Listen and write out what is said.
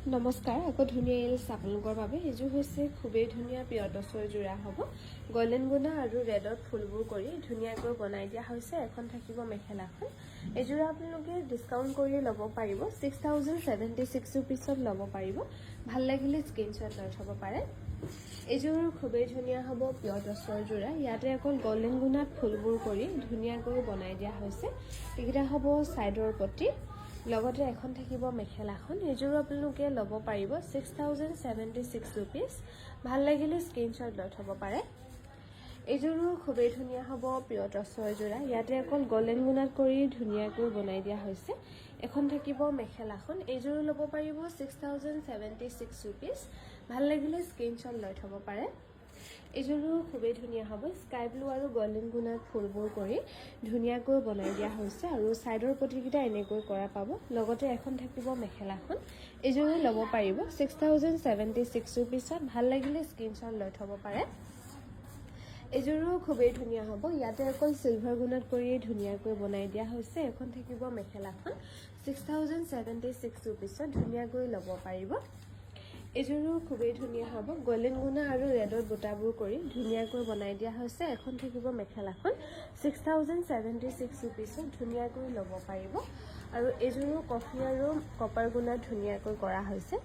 নমস্কাৰ আকৌ ধুনীয়া এলছ আপোনালোকৰ বাবে এইযোৰ হৈছে খুবেই ধুনীয়া পিয়টছৰ যোৰা হ'ব গল্ডেন গুণা আৰু ৰেডত ফুলবোৰ কৰি ধুনীয়াকৈ বনাই দিয়া হৈছে এখন থাকিব মেখেলাখন এইযোৰ আপোনালোকে ডিসকাউন্ট কৰি ল'ব পাৰিব 6076 ৰুপিছত ল'ব পাৰিব ভাল লাগিলে স্ক্ৰিনশ্বট লৈ থব পাৰে এইযোৰ খুবেই ধুনীয়া হ'ব পিয়টছৰ যোৰা ইয়াতে অকল গল্ডেন গুণাত ফুলবোৰ কৰি ধুনীয়াকৈ বনাই দিয়া হৈছে এইকেইটা হ'ব সাইডৰ পটি লগতে এখন থাকিব মেখেলাখন এইযোৰ আপোনালোকে ল'ব পাৰিব 6076 ৰুপিস ভাল লাগিলে স্ক্ৰিনশ্বট লৈ থব পাৰে এইযোৰো খুবেই ধুনীয়া হ'ব পিয়টছৰ যোৰা ইয়াতে অকল গল্ডেন গুণাত কৰি ধুনীয়াকৈ বনাই দিয়া হৈছে এখন থাকিব মেখেলাখন এইযোৰো ল'ব পাৰিব 6076 ৰুপিস ভাল লাগিলে স্ক্ৰিনশ্বট লৈ থব পাৰে এইযোৰো খুবেই ধুনীয়া হ'ব স্কাই ব্লু আৰু গল্ডেন গুণাত ফুলবোৰ কৰি ধুনীয়াকৈ বনাই দিয়া হৈছে আৰু সাইডৰ পটিকিটা এনেকৈ কৰা পাব লগতে এখন থাকিব মেখেলাখন এইযোৰো ল'ব পাৰিব 6076 ৰুপিসত ভাল লাগিলে স্ক্ৰিনশ্বট লৈ থব পাৰে এইযোৰো খুবেই ধুনীয়া হ'ব ইয়াতে অকল সিলভাৰ গুণাত কৰি ধুনীয়াকৈ বনাই দিয়া হৈছে এখন থাকিব মেখেলাখন 6076 ৰুপিসত ধুনীয়াকৈ ল'ব পাৰিব এইযোৰো খুবেই ধুনীয়া হ'ব গল্ডেন গুণা আৰু ৰেডত বুটাবোৰ কৰি ধুনীয়াকৈ বনাই দিয়া হৈছে এখন থাকিব মেখেলাখন 6076 ৰুপিসত ধুনীয়াকৈ ল'ব পাৰিব আৰু এইযোৰো কফি আৰু কপাৰ গুণাত ধুনীয়াকৈ কৰা হৈছে